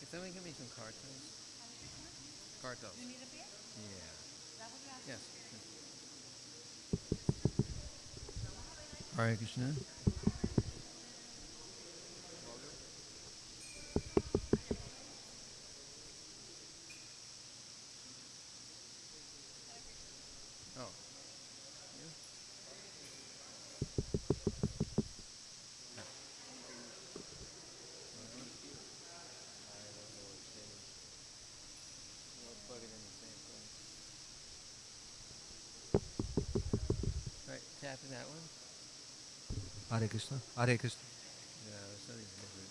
somebody give me some cartels? Cartels. You need a beer? Yeah. Is that what you're asking? Yes. Hare Krishna. Oh. Yeah. We'll plug it in the same place. Right, tapping that one. Hare Krishna. Hare Krishna. No, something's different.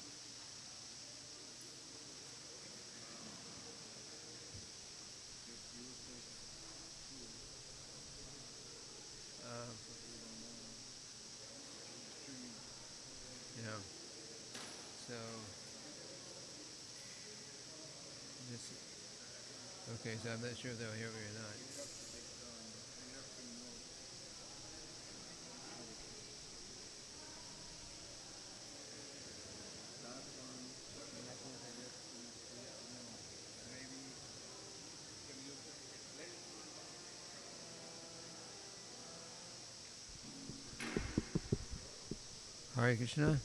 Yeah. So this. Okay, so I'm not sure if they'll hear me or not. Hare Krishna.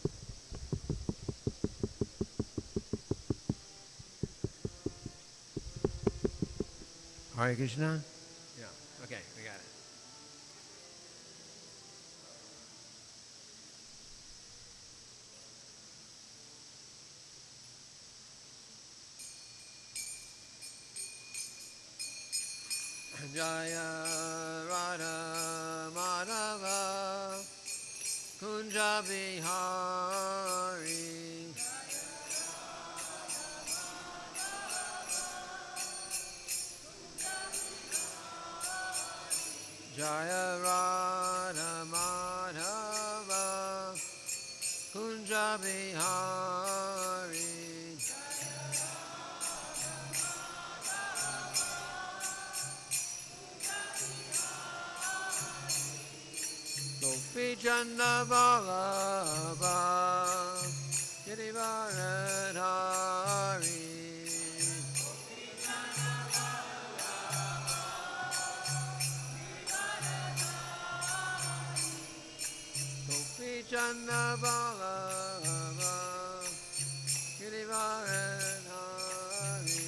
Hare Krishna. Yeah. Okay, we got it. Jaya Radha Madhava Kunja Bihari Jaya Radha Madhava Kunja Bihari Gopi Chanda Ballabha Girivaradhari Gopi Chanda Ballabha Girivaradhari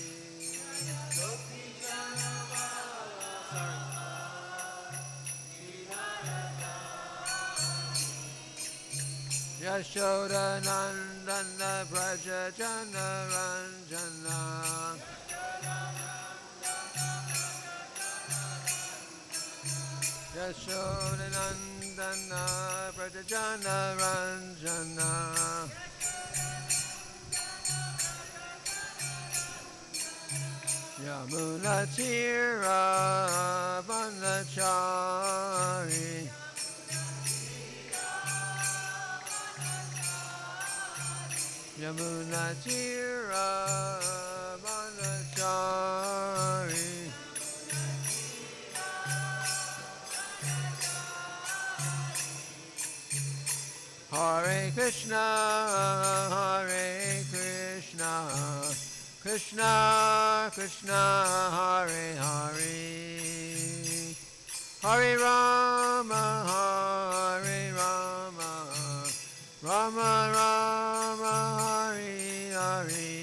Gopi Chanda Yashoda Nandana Praja Jana Ranjana Yashoda Nandana Praja Jana Ranjana Yamuna Tira Vanachari Yamuna Tira Vanachari Hare Krishna, Hare Krishna, Krishna Krishna, Hare Hare, Hare Rama, Hare Rama, Rama Rama, Hare Hare.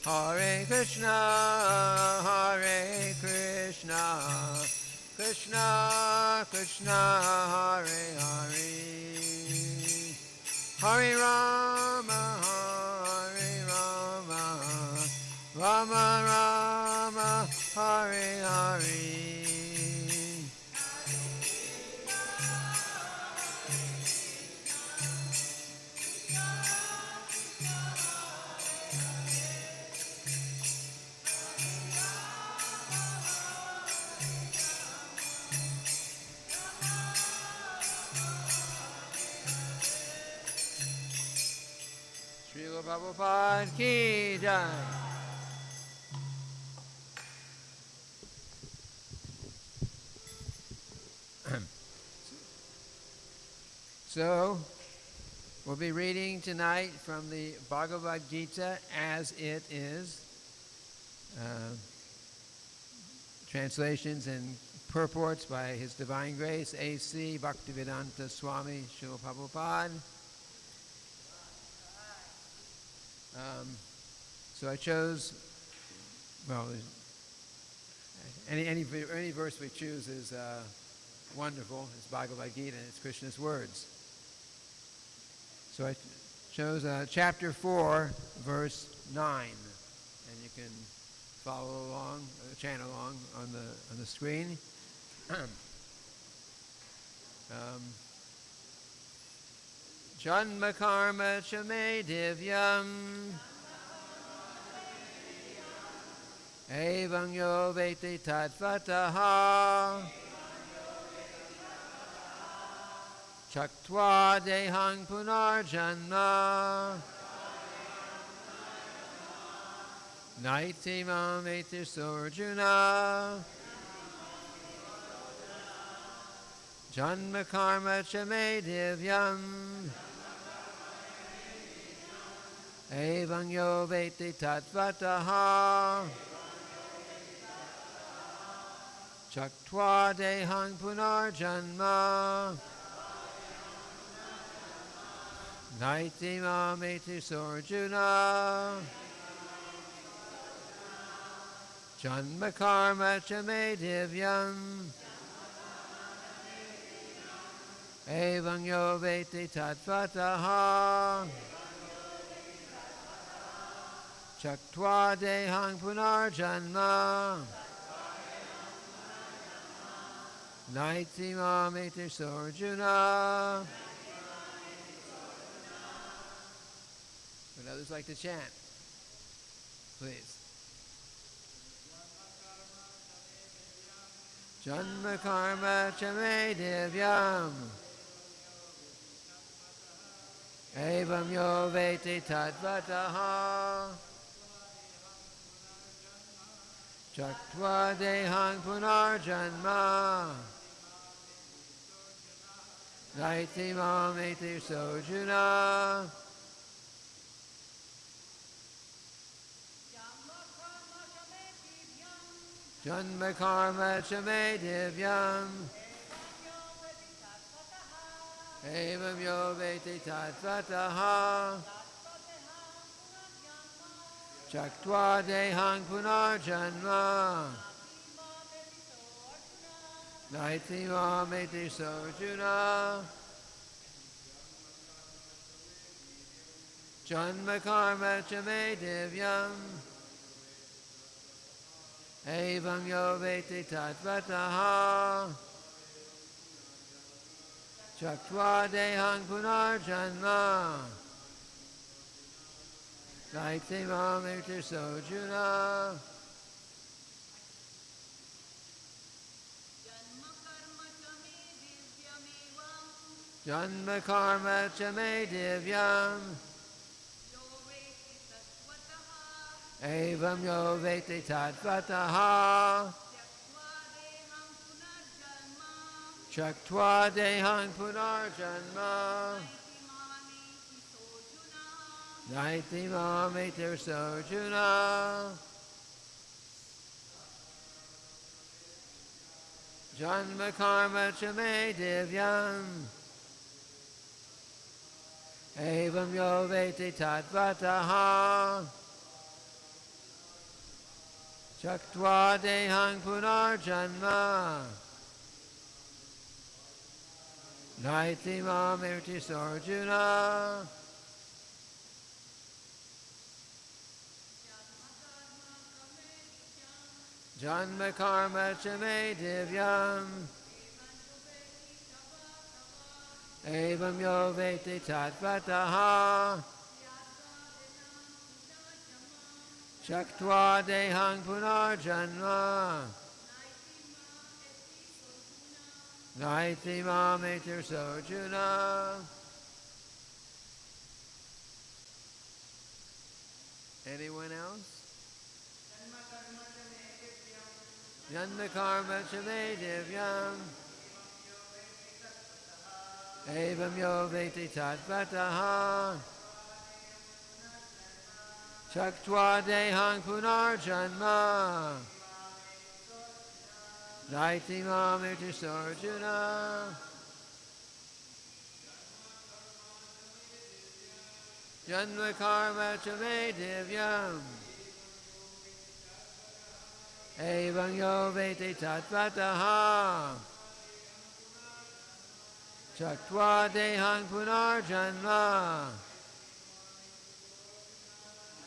Hare Krishna, Hare Krishna, Krishna Krishna, Hare Hare, Hare Rama, Hare Rama, Rama Rama, Hare Hare. Prabhupada ki jai. So, we'll be reading tonight from the Bhagavad-gita as it is. Translations and purports by His Divine Grace, A.C. Bhaktivedanta Swami Srila Prabhupada. So I chose, well, any verse we choose is wonderful. It's Bhagavad-gita and it's Krishna's words. So I chose chapter 4, verse 9, and you can follow along, chant along on the screen. Janma karma cha me divyam evam yo veti tatvataha Chaktva dehang punarjanma Naiti mam eti sorjuna Janma karma cha me divyam Evam yo veti tatvataha Chaktva dehang punarjanma Naiti mam eti sorjuna Janma karma cha me divyam Evam yo veti tatvataha Chaktva dehang punarjanma Naiti mam eti sorjuna. Would others like to chant? Please. Janma karma cha me divyam Evam yo veti tatvataha Chaktva dehang punarjanma Naiti mam eti sojuna Janma karma cha me divyam Evam yo veti tatvataha Chaktva dehang punarjanma Naiti mam eti sojuna Janma karma cha me divyam Evam yo veti tatvataha Chaktva dehang punarjanma Naiti mam eti sojuna Janma karma cha me divyam Evam yo veti tatvataha Chaktva dehang punarjanma Naiti mam eti sojuna Janma karma cha me divyam Evam yo veti tatvataha Chaktva dehang punarjanma Naiti mam eti sorjuna Janma karma cha me divyam Evam yo veti tatvataha Chaktva dehang punarjanma Naiti mam eti sojuna Anyone else? Janma karma cha me divyam evam yo veti tatvataha chaktva dehang punar janma naiti mam iti sarjuna janma karma cha me divyam evam yo veti tatvataha chaktva dehang punar janma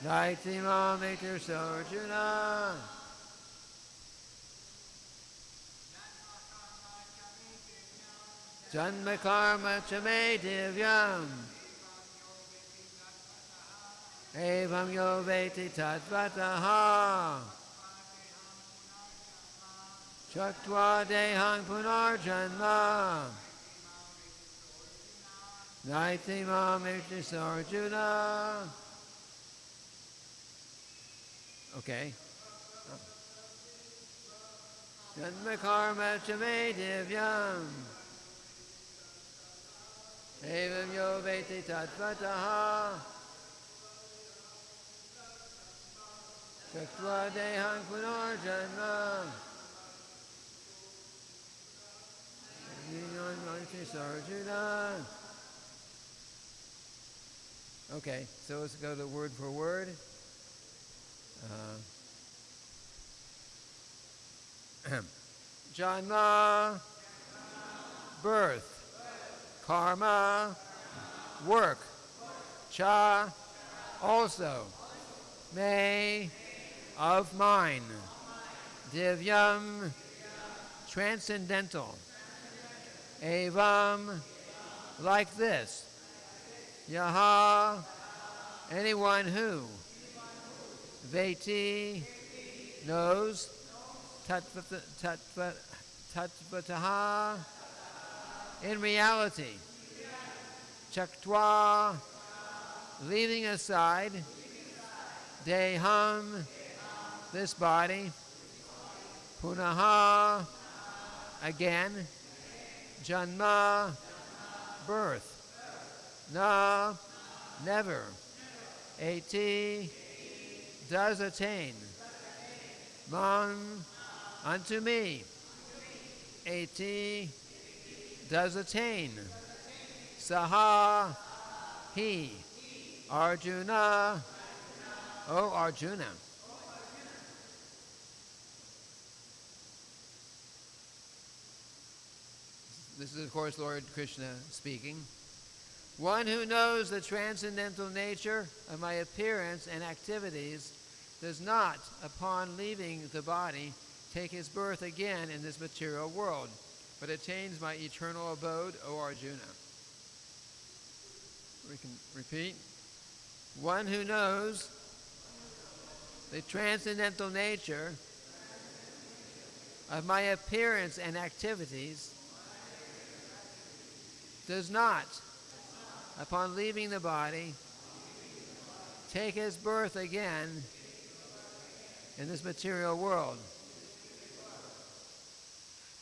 naiti mam iti sarjuna janma karma cha me divyam evam yo veti tatvataha chaktva dehang punar janma naiti mam iti sarjuna. Okay. Janma karma cha me divyam evam yo veti tatvataha chaktva dehang punar janma naiti sarjuna. Okay, so let's go to word for word. Janma, birth. Karma, work. Cha, also. Me, of mine. Divyam, transcendental. Evam, like this. Yaha, anyone who. Veti, knows. Tatvataha, in reality. Chaktva, leaving aside. Deham, this body. Punaha, again. Janma, birth. Na, never. Eti, does attain. Man, unto me. Eti, does attain. Saha, he. Arjuna, O Arjuna. This is, of course, Lord Krishna speaking. One who knows the transcendental nature of my appearance and activities does not, upon leaving the body, take his birth again in this material world, but attains my eternal abode, O Arjuna. We can repeat. One who knows the transcendental nature of my appearance and activities does not, upon leaving the body, take his birth again in this material world,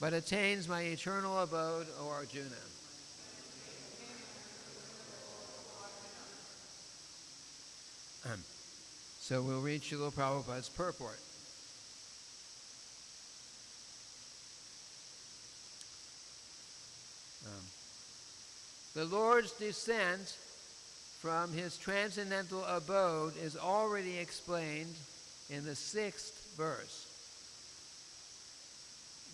but attains my eternal abode, O Arjuna. So we'll read Srila Prabhupada's purport. The Lord's descent from his transcendental abode is already explained in the 6th verse.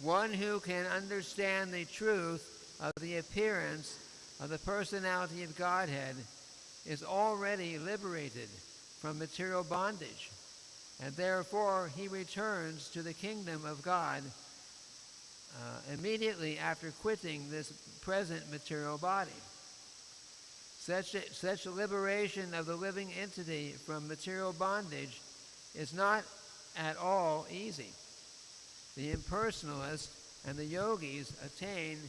One who can understand the truth of the appearance of the personality of Godhead is already liberated from material bondage, and therefore he returns to the kingdom of God immediately after quitting this present material body. Such a liberation of the living entity from material bondage is not at all easy. The impersonalists and the yogis attain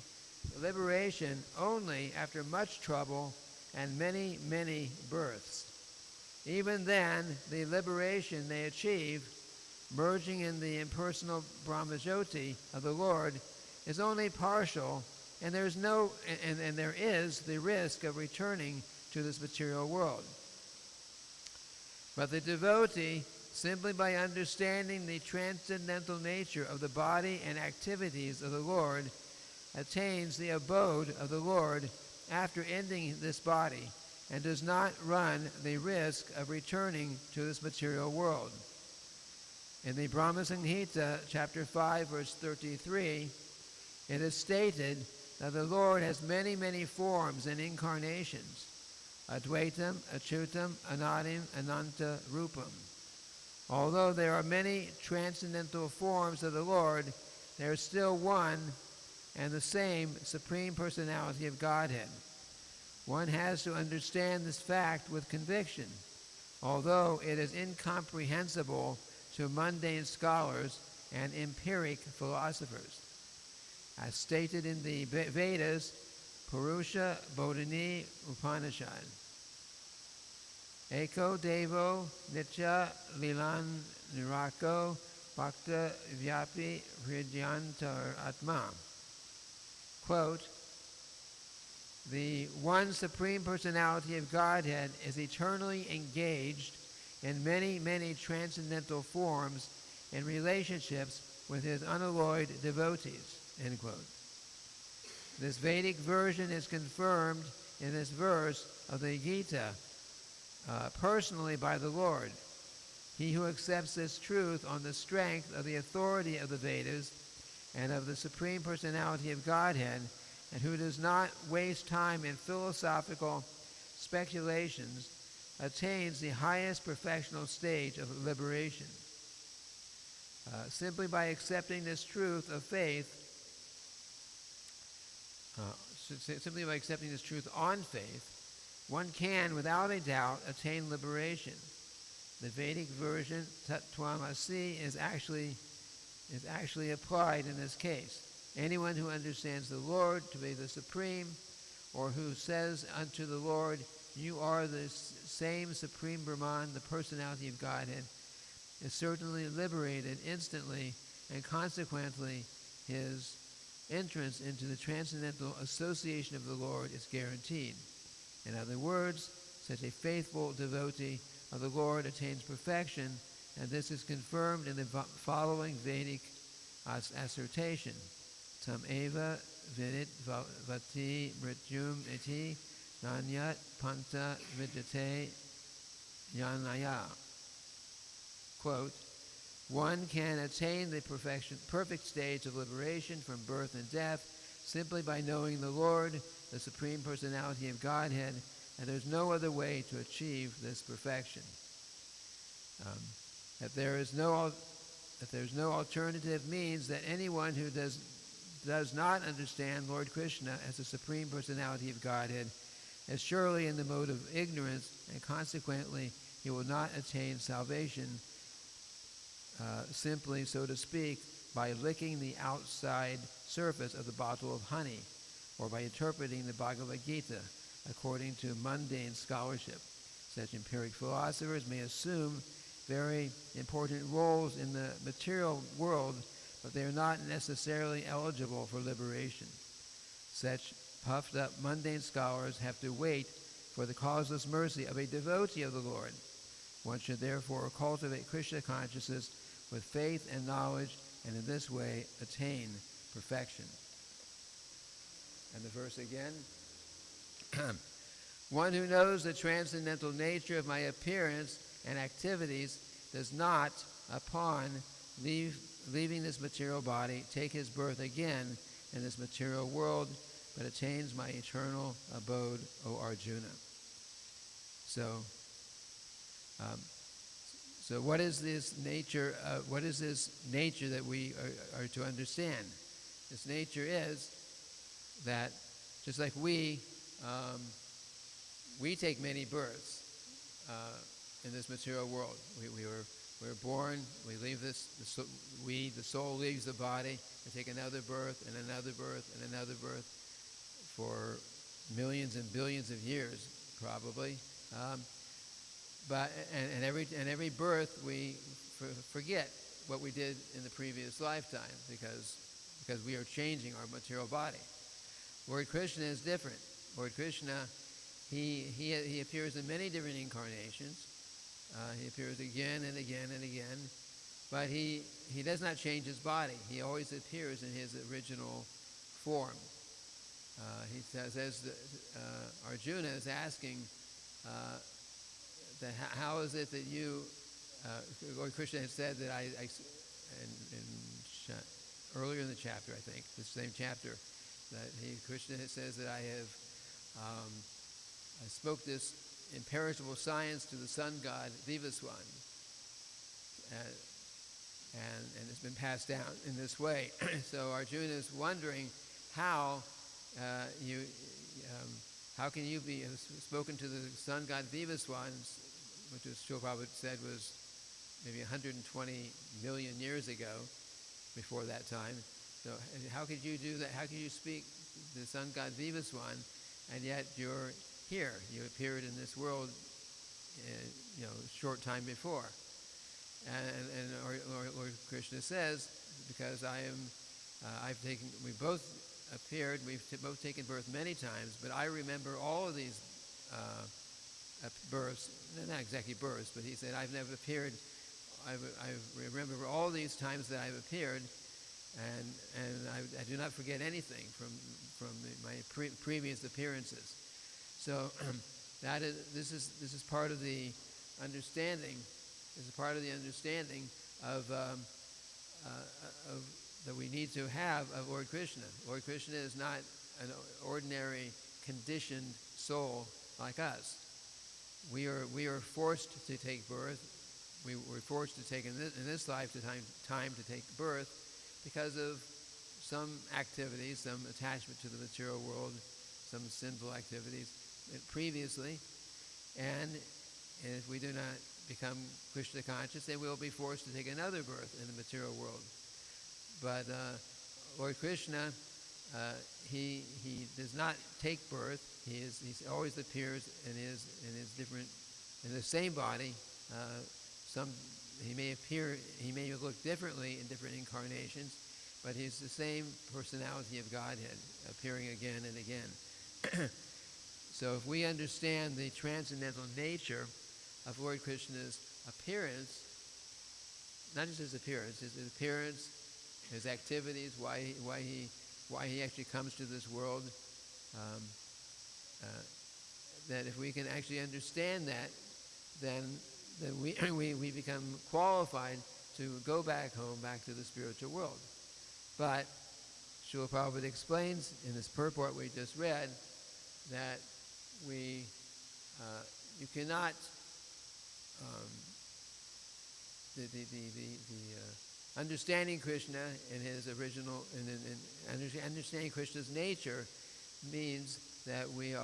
liberation only after much trouble and many, many births. Even then, the liberation they achieve, merging in the impersonal Brahmajyoti of the Lord, is only partial, and there is the risk of returning to this material world. But the devotee, simply by understanding the transcendental nature of the body and activities of the Lord, attains the abode of the Lord after ending this body, and does not run the risk of returning to this material world. In the Bhagavad-gita, chapter 5, verse 33, it is stated that the Lord has many, many forms and incarnations: Advaitam, Achyutam, Anadim, Ananta, Rupam. Although there are many transcendental forms of the Lord, there is still one and the same Supreme Personality of Godhead. One has to understand this fact with conviction, although it is incomprehensible to mundane scholars and empiric philosophers. As stated in the Vedas, Purusha Bodhini Upanishad, Eko Devo Nitya Lilan Nirako Bhakta Vyapi Hridyantar Atma. Quote, the one Supreme Personality of Godhead is eternally engaged in many, many transcendental forms and relationships with his unalloyed devotees. End quote. This Vedic version is confirmed in this verse of the Gita personally by the Lord. He who accepts this truth on the strength of the authority of the Vedas and of the Supreme Personality of Godhead, and who does not waste time in philosophical speculations, attains the highest perfectional stage of liberation. Simply by accepting this truth of faith, simply by accepting this truth on faith, one can, without a doubt, attain liberation. The Vedic version, Tat Twamasi, is actually applied in this case. Anyone who understands the Lord to be the Supreme, or who says unto the Lord, you are the same Supreme Brahman, the Personality of Godhead, is certainly liberated instantly, and consequently his entrance into the transcendental association of the Lord is guaranteed. In other words, such a faithful devotee of the Lord attains perfection, and this is confirmed in the following Vedic assertion. Tam eva vidit vati mrityum iti nanyat panta vidyate yanaya. Quote, one can attain the perfect stage of liberation from birth and death simply by knowing the Lord, the Supreme Personality of Godhead, and there's no other way to achieve this perfection. That there's no alternative means that anyone who does not understand Lord Krishna as the Supreme Personality of Godhead is surely in the mode of ignorance, and consequently he will not attain salvation simply, so to speak, by licking the outside surface of the bottle of honey, or by interpreting the Bhagavad-gita according to mundane scholarship. Such empiric philosophers may assume very important roles in the material world, but they are not necessarily eligible for liberation. Such puffed up mundane scholars have to wait for the causeless mercy of a devotee of the Lord. One should therefore cultivate Krishna consciousness with faith and knowledge, and in this way attain perfection. And the verse again. One who knows the transcendental nature of my appearance and activities does not, upon leaving this material body, take his birth again in this material world, but attains my eternal abode, O Arjuna. So what is this nature? What is this nature that we are to understand? This nature is that, just like we take many births in this material world. We're born. We leave this. The soul leaves the body. We take another birth and another birth and another birth for millions and billions of years, probably. But and every birth we forget what we did in the previous lifetime because we are changing our material body. Lord Krishna is different. Lord Krishna, he appears in many different incarnations. He appears again and again and again, but he does not change his body. He always appears in his original form. He says Arjuna is asking that how is it that you, Lord Krishna had said that earlier in the chapter, I think, the same chapter, that Krishna says that I spoke this imperishable science to the sun god Vivaswan, and it's been passed down in this way. So Arjuna is wondering how can you be spoken to the sun god Vivaswan, which was Srila Prabhupada said was maybe 120 million years ago, before that time. So how could you do that? How could you speak to the sun god Vivaswan, and yet you're here? You appeared in this world, a short time before. And Lord Krishna says, because we both appeared, we've both taken birth many times, but I remember all of these births, not exactly births, but he said, I've never appeared, I remember all these times that I've appeared, and I do not forget anything from my previous appearances. So this is part of the understanding. This is part of the understanding of that we need to have of Lord Krishna. Lord Krishna is not an ordinary conditioned soul like us. We are forced to take birth. We were forced to take in this lifetime to take birth because of some activities, some attachment to the material world, some sinful activities previously, and if we do not become Krishna conscious, then we'll be forced to take another birth in the material world. But Lord Krishna, he does not take birth. He always appears in the same body. He may look differently in different incarnations, but he's the same personality of Godhead, appearing again and again. So if we understand the transcendental nature of Lord Krishna's appearance, not just his appearance, his activities, why he actually comes to this world, that if we can actually understand that, then we become qualified to go back home, back to the spiritual world. But Srila Prabhupada explains in this purport we just read that you cannot understanding Krishna in his original, understanding Krishna's nature means that we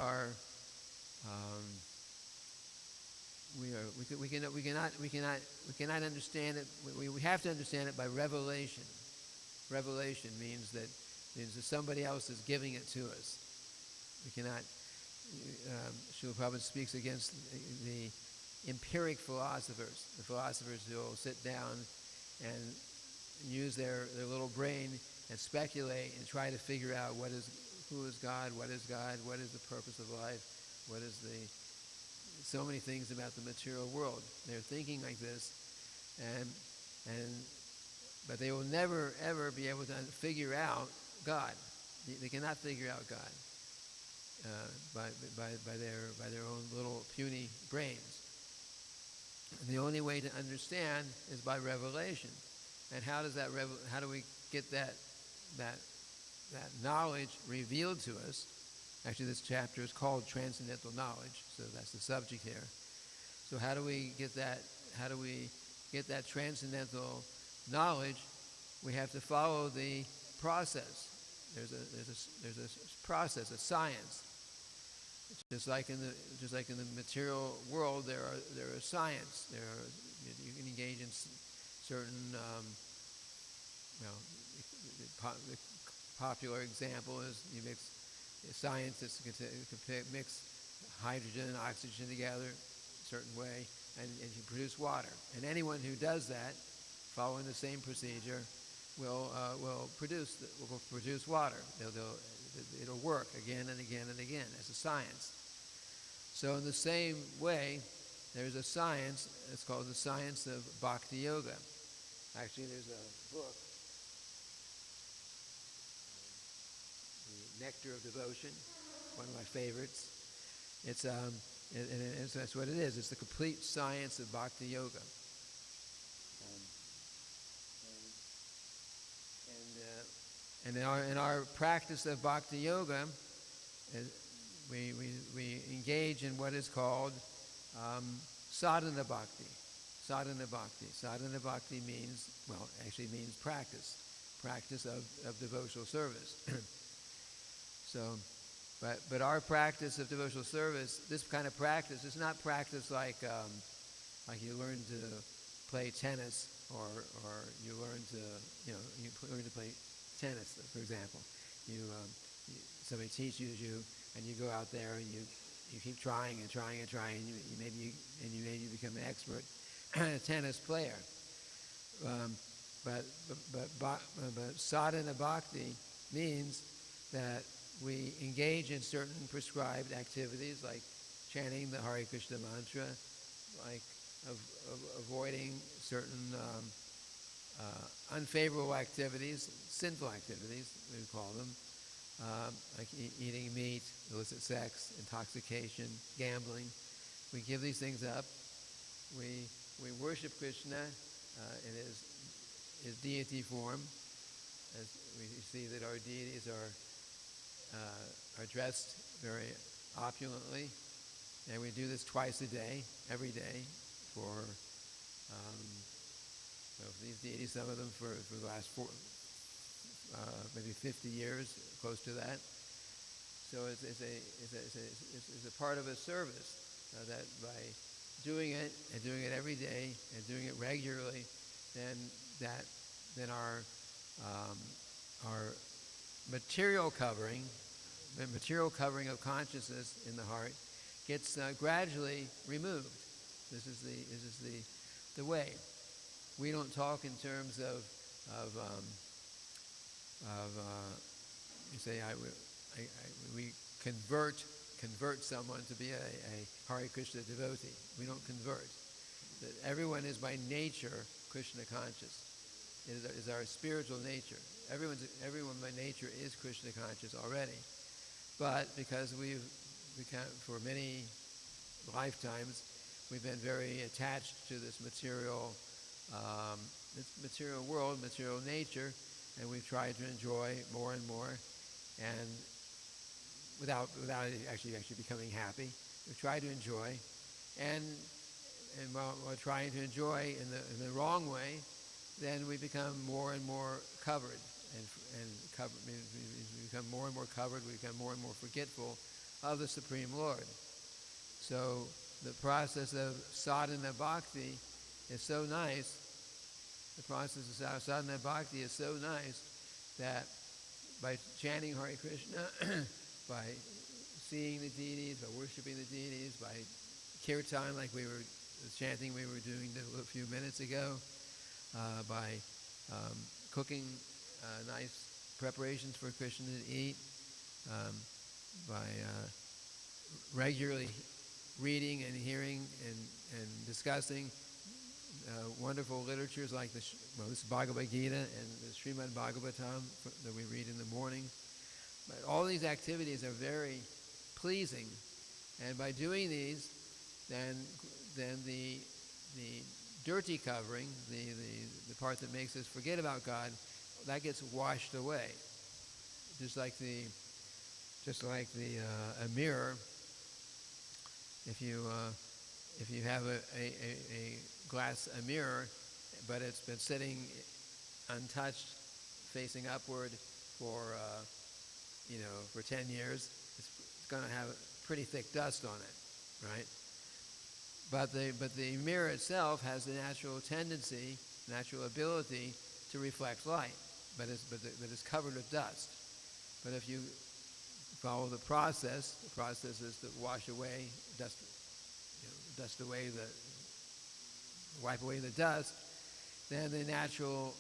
cannot understand it. We have to understand it by revelation. Revelation means that somebody else is giving it to us. We cannot. Srila Prabhupada speaks against the empiric philosophers, the philosophers who will sit down and use their little brain and speculate and try to figure out who is God, what is the purpose of life, what is so many things about the material world. They're thinking like this, but they will never ever be able to figure out God. They cannot figure out God by their own little puny brains. And the only way to understand is by revelation. And how do we get that knowledge revealed to us? Actually, this chapter is called Transcendental Knowledge, so that's the subject here. So how do we get that? How do we get that transcendental knowledge? We have to follow the process. There's a process, a science. Just like in the material world, there are science. You can engage in certain. The popular example is scientists can mix hydrogen and oxygen together a certain way. and you produce water. And anyone who does that, following the same procedure, will produce water. It'll work again and again and again as a science. So in the same way, there's a science. It's called the science of Bhakti Yoga. Actually, there's a book, The Nectar of Devotion, one of my favorites. That's what it is. It's the complete science of Bhakti Yoga. And in our practice of Bhakti Yoga, we engage in what is called sadhana bhakti. Sadhana bhakti. Sadhana bhakti means practice of devotional service. But our practice of devotional service, this kind of practice, is not practice like you learn to play tennis or you learn to play tennis, for example. Somebody teaches you, and you go out there and you keep trying and trying and trying, and you maybe become an expert tennis player. But sadhana bhakti means that we engage in certain prescribed activities, like chanting the Hare Krishna mantra, like avoiding certain unfavorable activities, sinful activities, we would call them, like eating meat, illicit sex, intoxication, gambling. We give these things up. We worship Krishna in his deity form. As we see that our deities are dressed very opulently, and we do this twice a day, every day, for these deities, some of them for the last maybe 50 years, close to that. So it's a part of a service that by doing it and doing it every day and doing it regularly, then our material covering of consciousness in the heart gets gradually removed. This is the way. We don't talk in terms of we convert someone to be a Hare Krishna devotee. We don't convert. That everyone is by nature Krishna conscious. It is our spiritual nature. Everyone by nature is Krishna conscious already. But because for many lifetimes, we've been very attached to this material world, material nature, and we've tried to enjoy more and more, and without actually becoming happy. We've tried to enjoy, and while trying to enjoy in the wrong way, then we become more and more covered, we become more and more covered. We become more and more forgetful of the Supreme Lord. So the process of sadhana bhakti is so nice. The process of sadhana bhakti is so nice that by chanting Hare Krishna, by seeing the deities, by worshiping the deities, by kirtan, like the chanting we were doing a few minutes ago, by cooking nice preparations for Krishna to eat, by regularly reading and hearing and discussing wonderful literatures like this is Bhagavad-gita and the Srimad Bhagavatam that we read in the morning. But all these activities are very pleasing, and by doing these, then the dirty covering, the part that makes us forget about God, that gets washed away. Just like a mirror. If you have a mirror, but it's been sitting untouched, facing upward for 10 years, it's going to have pretty thick dust on it, right? But the mirror itself has the natural tendency, natural ability to reflect light, but it's covered with dust. But if you follow the process is to wash away, dust away wipe away the dust, then the natural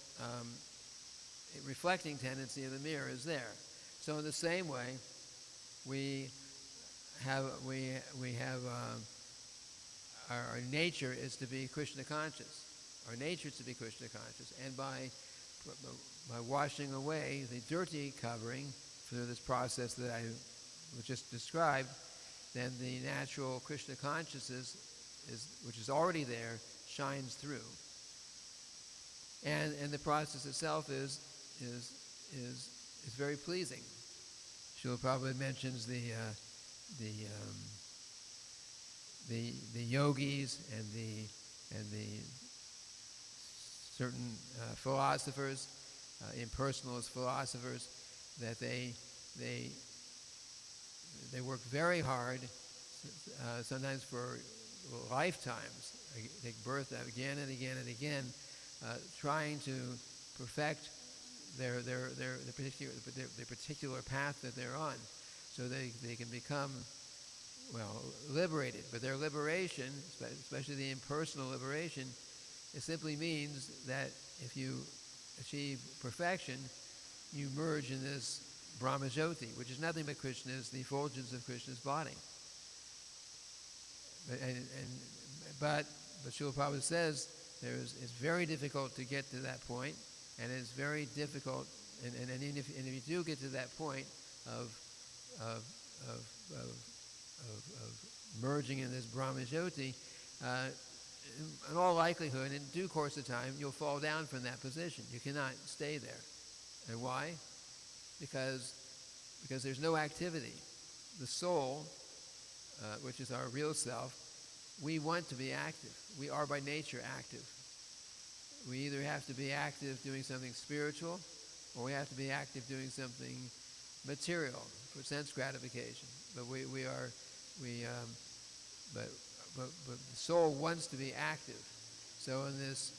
reflecting tendency of the mirror is there. So in the same way, we have our nature is to be Krishna conscious. Our nature is to be Krishna conscious, and by washing away the dirty covering through this process that I just described, then the natural Krishna consciousness which is already there, shines through. And the process itself is very pleasing. Srila Prabhupada mentions the yogis and the certain philosophers, impersonalist philosophers, that they work very hard, sometimes for lifetimes, take birth again and again and again, trying to perfect their particular path that they're on, so they can become, liberated. But their liberation, especially the impersonal liberation, it simply means that if you achieve perfection, you merge in this Brahma Jyoti, which is nothing but Krishna's, the effulgence of Krishna's body. But Srila Prabhupada says it's very difficult to get to that point, and it's very difficult, and even if you do get to that point of merging in this Brahma Jyoti, in all likelihood, in due course of time, you'll fall down from that position. You cannot stay there. And why? Because there's no activity. The soul, which is our real self, we want to be active. We are by nature active. We either have to be active doing something spiritual, or we have to be active doing something material for sense gratification. But but the soul wants to be active. So in this,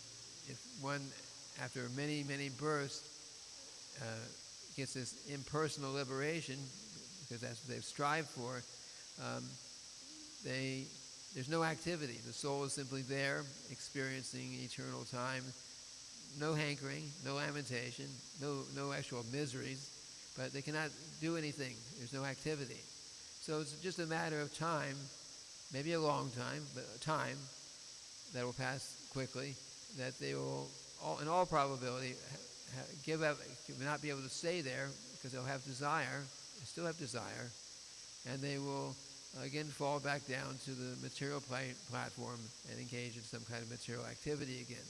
if one, after many, many births, gets this impersonal liberation, because that's what they've strived for, there's no activity. The soul is simply there, experiencing eternal time. No hankering, no lamentation, no actual miseries, but they cannot do anything. There's no activity. So it's just a matter of time, maybe a long time, but a time that will pass quickly, that they will, in all probability, give up, not be able to stay there, because they'll have desire, they still have desire, and they will again fall back down to the material platform and engage in some kind of material activity again.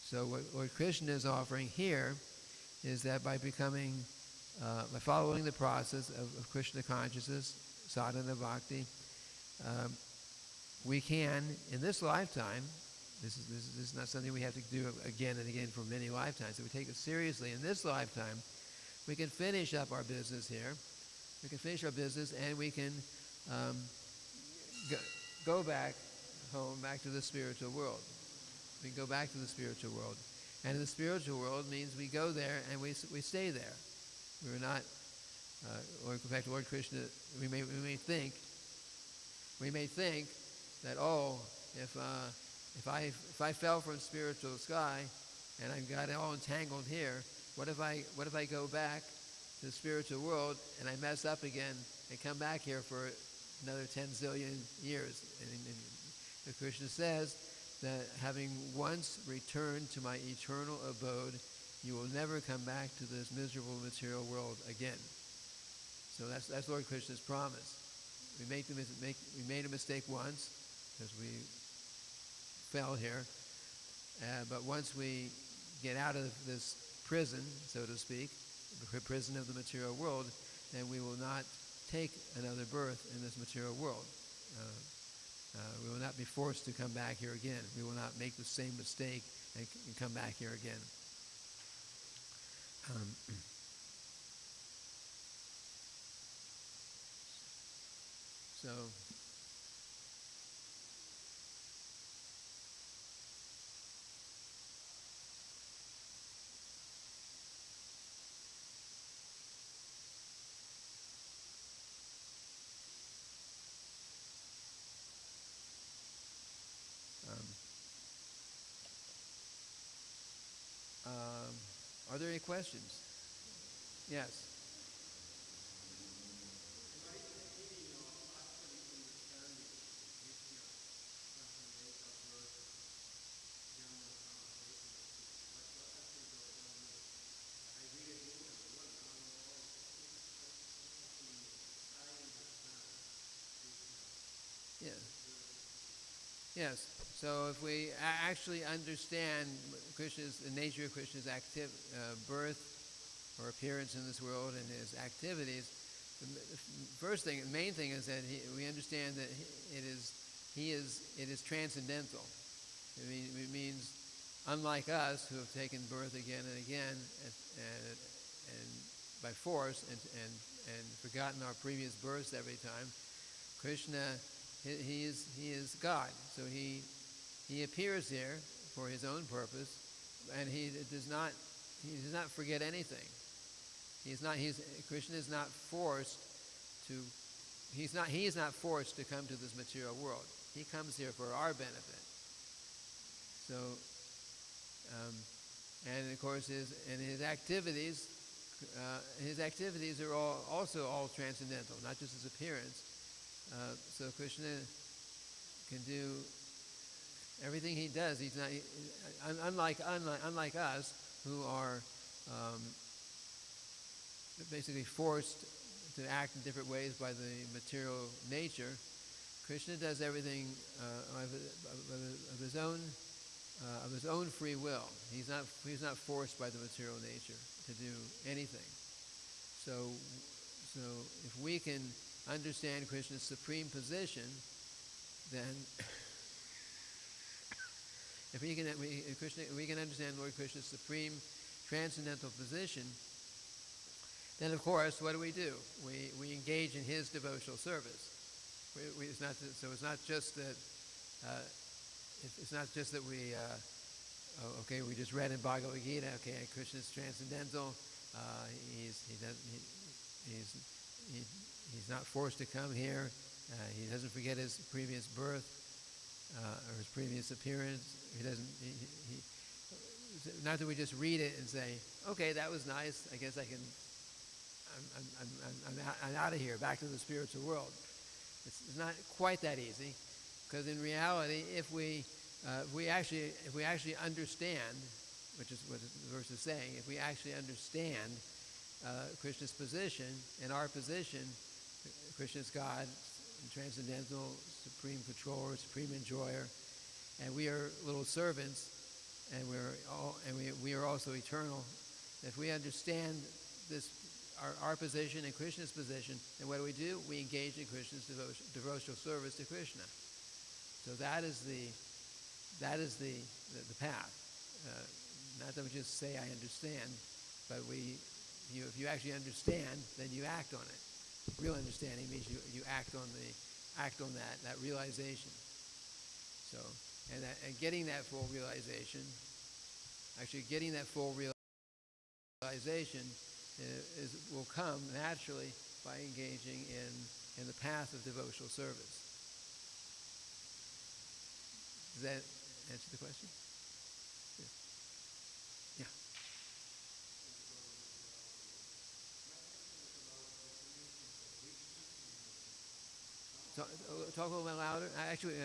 So what Krishna is offering here is that by by following the process of Krishna consciousness, sadhana bhakti, we can, in this lifetime, this is not something we have to do again and again for many lifetimes. If we take it seriously in this lifetime, we can finish up our business here. We can finish our business, and we can go back home, back to the spiritual world. We go back to the spiritual world. And the spiritual world means we go there and we stay there. We're not, in fact, Lord Krishna, we may think that, if I fell from spiritual sky and I got it all entangled here, what if I go back to the spiritual world and I mess up again and come back here for another 10 zillion years? And Krishna says that having once returned to my eternal abode, you will never come back to this miserable material world again. So that's Lord Krishna's promise. We made a mistake once because we fell here, but once we get out of this prison, so to speak, the prison of the material world, then we will not take another birth in this material world. We will not be forced to come back here again. We will not make the same mistake and come back here again. Are there any questions? Yes. Yeah. Yes. So if we actually understand the nature of Krishna's birth or appearance in this world and his activities, the main thing is that we understand that it is transcendental. It means, unlike us who have taken birth again and again and by force and forgotten our previous births every time, Krishna, he is God. So he appears here for his own purpose, and he does not forget anything. Krishna is not forced to. He is not forced to come to this material world. He comes here for our benefit. So, and of course, his activities are also all transcendental, not just his appearance. So Krishna can do everything he does. He's not unlike us who are basically forced to act in different ways by the material nature. Krishna does everything of his own free will. He's not forced by the material nature to do anything. So if we can understand Krishna's supreme position, then if we can understand Lord Krishna's supreme transcendental position, then of course what do? We engage in his devotional service. It's not just that we we just read in Bhagavad-gita, Krishna's transcendental. He's not forced to come here. He doesn't forget his previous birth or his previous appearance. Not that we just read it and say, okay, that was nice. I guess I'm out of here, back to the spiritual world. It's not quite that easy, because in reality, if we actually understand, which is what the verse is saying, if we actually understand Krishna's position and our position, Krishna's God, transcendental, supreme controller, supreme enjoyer, and we are little servants, and we are also eternal. If we understand this, our position and Krishna's position, then what do? We engage in Krishna's devotional service to Krishna. So that is the path. Not that we just say I understand, but if you actually understand, then you act on it. Real understanding means you act on that realization. So and getting that full realization, will come naturally by engaging in the path of devotional service. Does that answer the question? Yeah. Talk a little bit louder. Actually.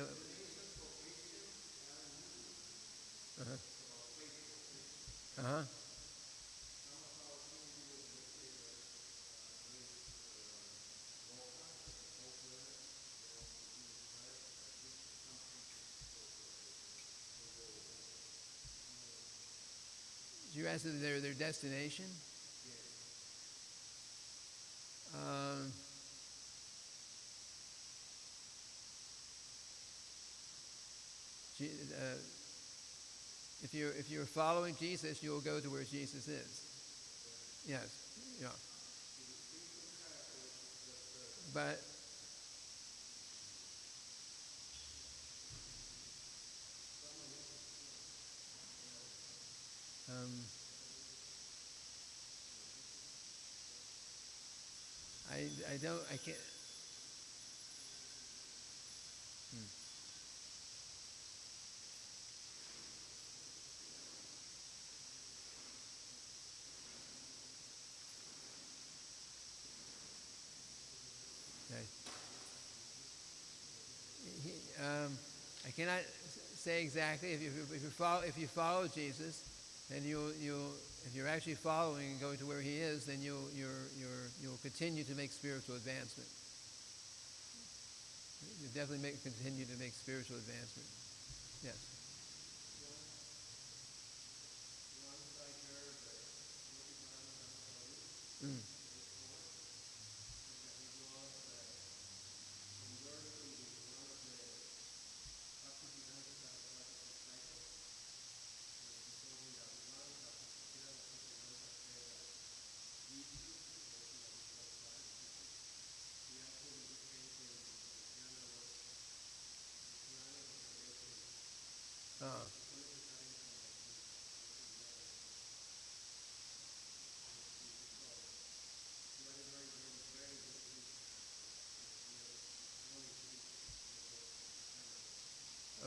You asked their destination? If you're following Jesus, you'll go to where Jesus is. Yes, yeah. But I can't. Okay. I cannot say exactly. If you follow Jesus, then if you're actually following and going to where He is, then you'll continue to make spiritual advancement. You definitely continue to make spiritual advancement. Yes. Mm. Ah.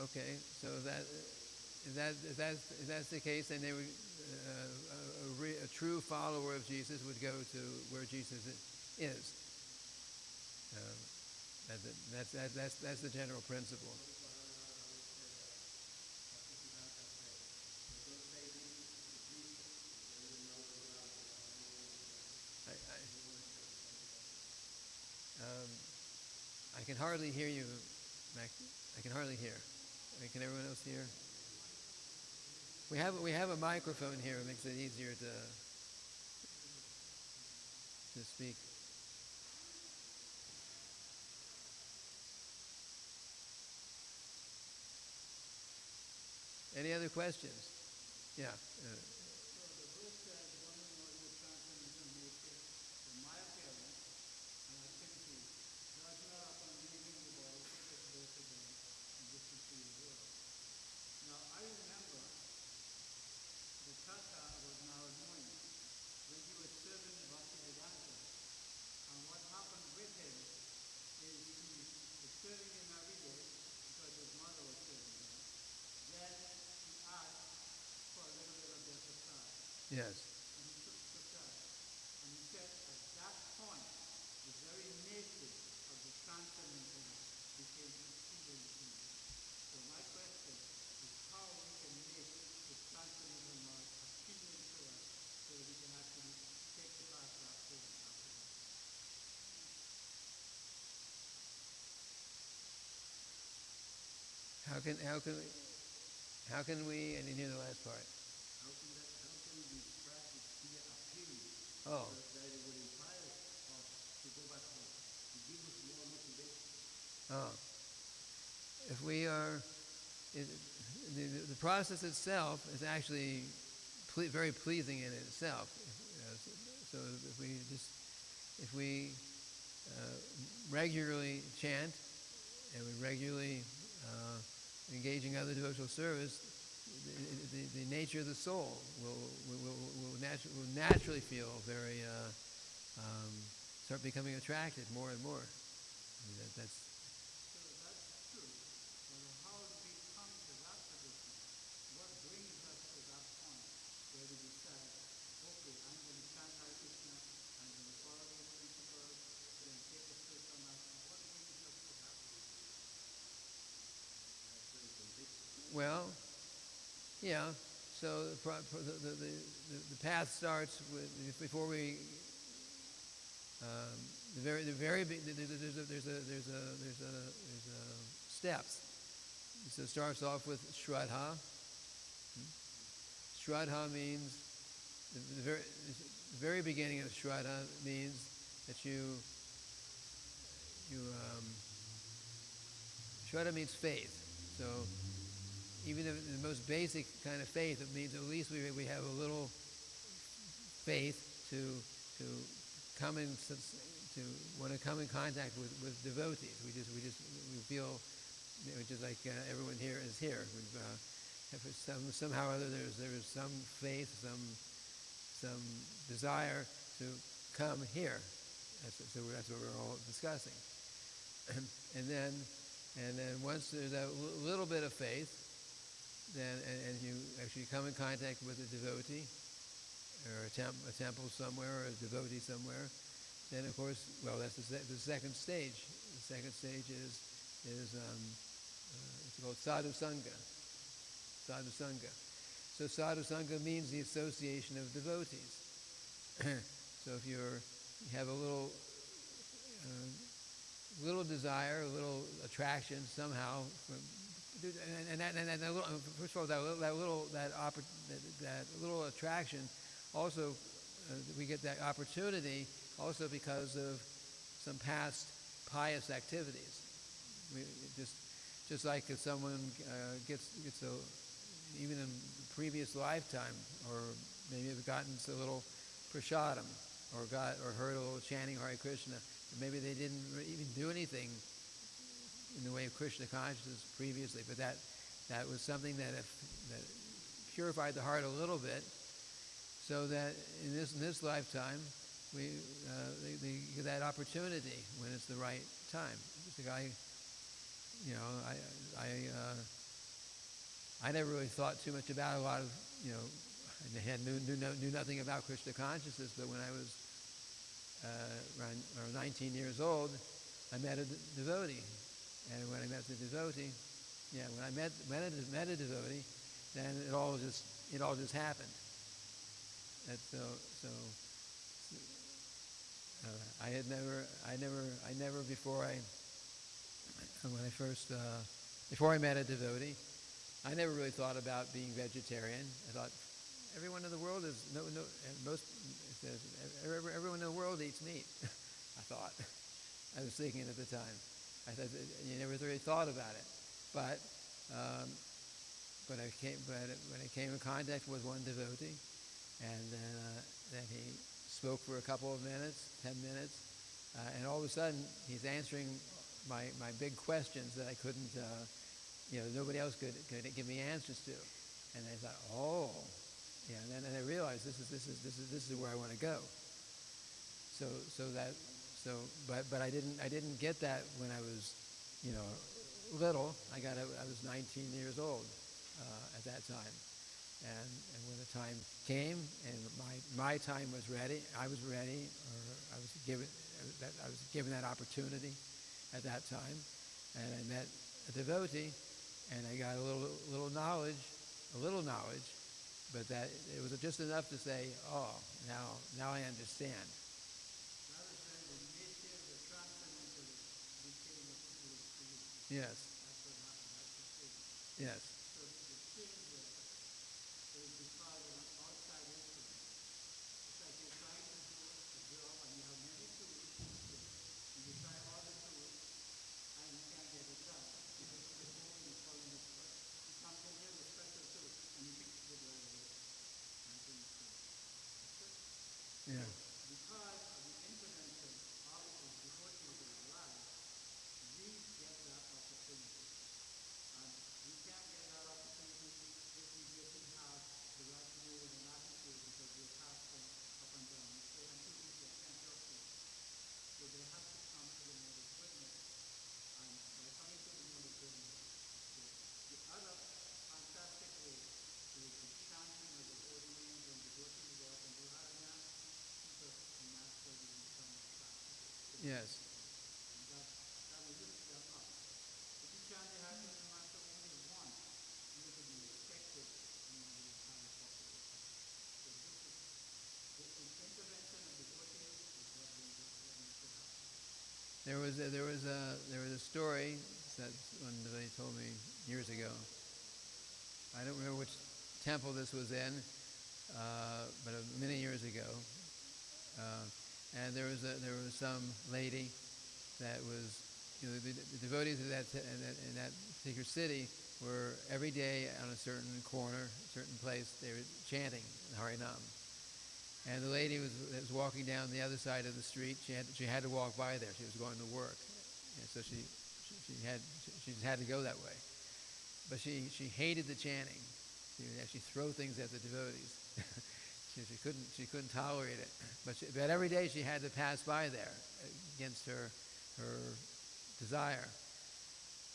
Okay, so if that's the case, then they would, a true follower of Jesus would go to where Jesus is. That's the general principle. I can hardly hear you, Mac. I can hardly hear. Can everyone else hear? We have a microphone here. It makes it easier to speak. Any other questions? Yeah. Yes. And he said at that point, the very nature of the transcendental became exceedingly keen. So my question is how we can make the transcendental knowledge appealing to us so that we can actually take the path back home after that. How can we? I didn't hear the last part. How can we practice be appealing? Oh. So that it would inspire us to go back home, to give us more motivation. Oh. If we are, the process itself is actually very pleasing in itself. So if we regularly chant and we regularly engaging other devotional service, the nature of the soul will naturally feel very start becoming attracted more and more. I mean, that's. So that's true. But how do we come to that position? What brings us to that point where we decide, okay, I'm going to chant Hare Krishna, I'm going to follow these principles, I'm going to take a spiritual master. What brings us to that point? Well, yeah. So the path starts with before we there's steps. So it starts off with Shraddha. Shraddha means the very beginning of Shraddha means that Shraddha means faith. So even if the most basic kind of faith, it means at least we have a little faith to want to come in contact with devotees. We feel, just like everyone here is here. Somehow or other there is some faith, some desire to come here. That's what we're all discussing. And then once there's a little bit of faith, then and you actually come in contact with a devotee, or a temple somewhere, or a devotee somewhere, then of course, well, that's the second stage. The second stage is it's called sadhu sangha. Sadhu sangha. So sadhu sangha means the association of devotees. So if you have a little desire, a little attraction somehow, first of all, that little attraction, also we get that opportunity also because of some past pious activities. Just like if someone gets even in previous lifetime, or maybe have gotten a little prasadam, or heard a little chanting Hare Krishna, maybe they didn't even do anything in the way of Krishna consciousness previously, but that was something that purified the heart a little bit, so that in this lifetime they get that opportunity when it's the right time. The guy, I never really thought too much about a lot of, I knew nothing about Krishna consciousness, but when I was around 19 years old, I met a devotee. And when I met the devotee, when I met a devotee, then it all just happened. And so I never before I met a devotee, I never really thought about being vegetarian. I thought everyone in the world everyone in the world eats meat. I thought. I was thinking at the time. I thought you never really thought about it, but when I came in contact with one devotee, and then he spoke for a couple of minutes, 10 minutes, and all of a sudden he's answering my big questions that I couldn't, nobody else could give me answers to, and I thought, and then I realized this is where I want to go. But I didn't get that when I was, little. I was 19 years old at that time, and when the time came and my time was ready, I was ready, or I was given that opportunity at that time, and I met a devotee, and I got a little knowledge, but that it was just enough to say, now I understand. Yes. Yes. So the thing there is because of an outside influence. It's like you're trying to do a job and you have many tools, and you try all the tools and you can't get it done. You go to the hole and you fall in the spot. You come in here with special tools and you fix it right away. Yeah. Because of the intervention of the devotees in our lives, we get that opportunity. And we can't get that opportunity if we didn't have the right mood and attitude, because we're passing up and down. We say, I'm too busy, I can't talk to you. So they have to come to the mode of goodness. And by coming to the mode of goodness, the other fantastic way is the chanting of the holy names and devoting to God and do Haranya, keep us naturally become practical. Yes. And that will lift them up. If you chant the Haranya mantra only once, you will be respected among the entire population. So this is the intervention of devotees is what makes it happen. There was a story that one devotee told me years ago. I don't remember which temple this was in, but many years ago. And there was some lady that was, the devotees in that particular city were every day on a certain corner, certain place, they were chanting Harinam. And the lady was walking down the other side of the street. She had to walk by there. She was going to work, and so she just had to go that way. But she hated the chanting. She would actually throw things at the devotees. she couldn't tolerate it. But every day she had to pass by there against her desire.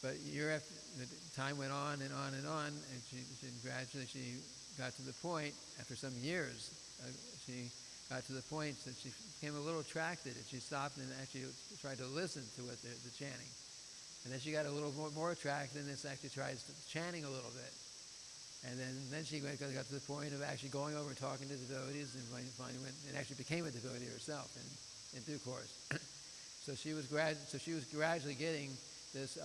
But year after the time went on and on and on, and she gradually got to the point after some years. got to the point that she became a little attracted, and she stopped and actually tried to listen to what the chanting. And then she got a little more attracted, and actually tried chanting a little bit. And then she got to the point of actually going over and talking to devotees, and finally went and actually became a devotee herself in due course. So she was gradually getting this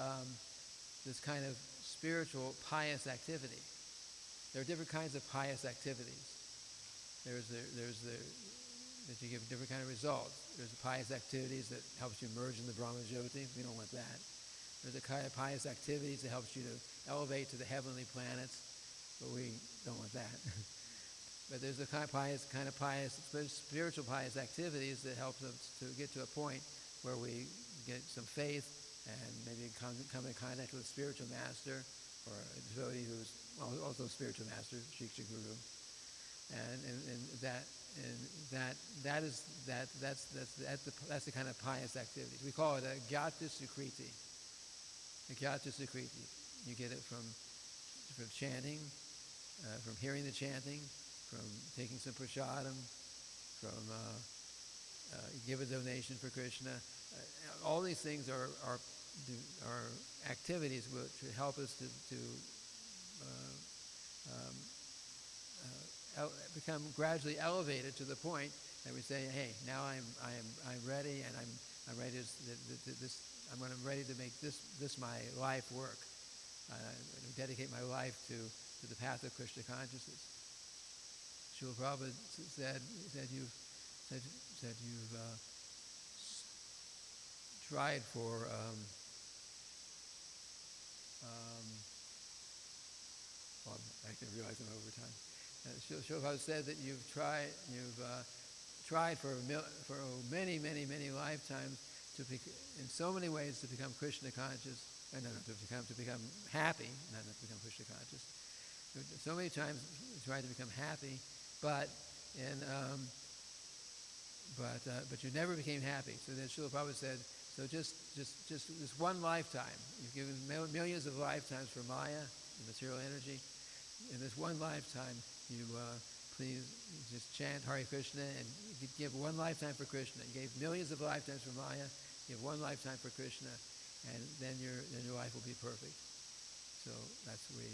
kind of spiritual pious activity. There are different kinds of pious activities. That you give different kind of results. There's the pious activities that helps you merge in the Brahma Jyoti. We don't want that. There's the kind of pious activities that helps you to elevate to the heavenly planets, but we don't want that. But there's the kind of pious, spiritual pious activities that helps us to get to a point where we get some faith and maybe come in contact with a spiritual master or a devotee who's also a spiritual master, Shiksha Guru. That's the kind of pious activities. We call it a Gyata Sukriti. A Gyata Sukriti. You get it from chanting, from hearing the chanting, from taking some prasadam, from give a donation for Krishna. All these things are activities which help us to become gradually elevated to the point that we say, hey, now I'm ready, and I'm ready I'm ready to make this my life work. Dedicate my life to the path of Krishna consciousness. Srila Prabhupada said you've tried for I can realize I'm over time. Srila Prabhupada said that you've tried for many lifetimes in so many ways to become Krishna conscious. To become happy, not to become Krishna conscious. So many times you tried to become happy, but you never became happy. So then Srila Prabhupada said, so just this one lifetime, you've given millions of lifetimes for Maya, the material energy. In this one lifetime, you please just chant Hare Krishna and give one lifetime for Krishna. You gave millions of lifetimes for Maya, give one lifetime for Krishna, and then your life will be perfect. So that's what we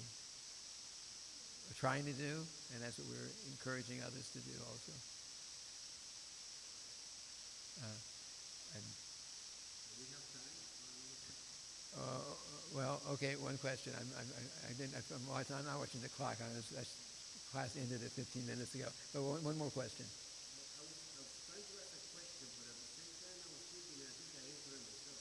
are trying to do, and that's what we're encouraging others to do also. Well, okay. One question. I'm not watching the clock. Class ended at 15 minutes ago. But one more question. I was trying to ask a question, but at the same time I was thinking, I think I answered it myself.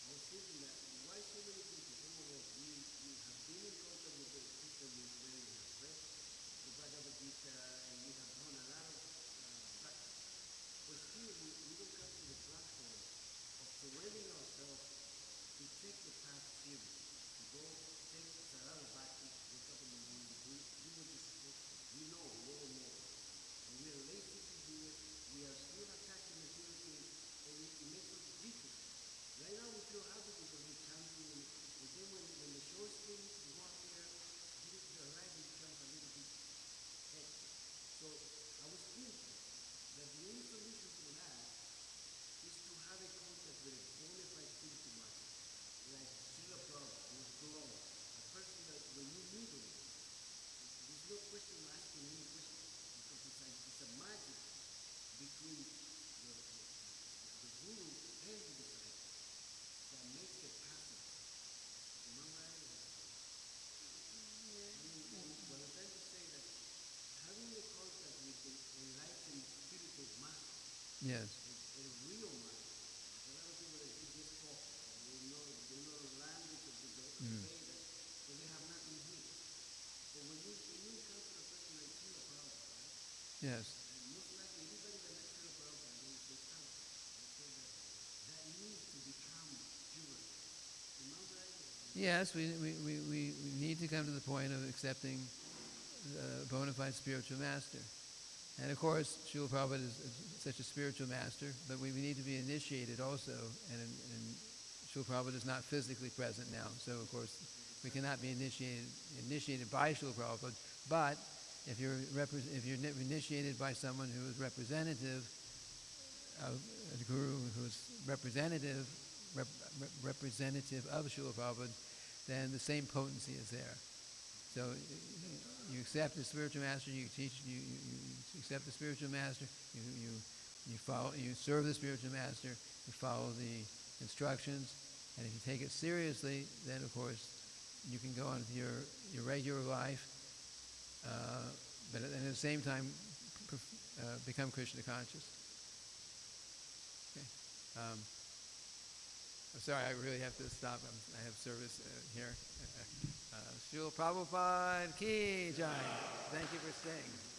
I was thinking that why so many people, some of us, we have been in contact with the Krishna movement, we have read the Bhagavad-gita, and we have done a lot of practice. But still, we don't come to the platform of surrendering ourselves to take the path seriously, to go take Sarada Bhakti, wake up in the morning, do what you're supposed to. We know more and more. And we are lazy to do it. We are still attaching material things, and it makes us difficult. Right now we feel happy because we're chanting, and then when the show is finished, we go out there, the life becomes a little bit hectic. So I was thinking that the only solution for that is to have a contact with a bona fide spiritual master, like Srila Prabhupada, who was glowing. A person that when you meet him, there's no question asking any question, because it's a magic between the guru and the disciple that makes it possible. Am I right? What I'm trying to say that having a contact with the enlightened spiritual master, Yes. a real master. A lot of people they just talk, they know the language of the Vedas, but they have nothing here. But when you encounter a person like Srila Prabhupada, right? Yes. And most likely everybody that met Srila Prabhupada, they start. They say that needs to become pure. Am I right? Yes, we need to come to the point of accepting a bona fide spiritual master. And of course, Srila Prabhupada is such a spiritual master, but we need to be initiated also. And Srila Prabhupada is not physically present now, so of course we cannot be initiated by Srila Prabhupada. But if you're initiated by someone who is representative of a guru, who's representative of Srila Prabhupada, then the same potency is there. So you accept the spiritual master, you teach, you accept the spiritual master, you follow, you serve the spiritual master, you follow the instructions, and if you take it seriously, then of course you can go on with your regular life, but at the same time become Krishna conscious. Okay. I'm sorry, I really have to stop. I have service here. Srila Prabhupada Ki Jai. Thank you for staying.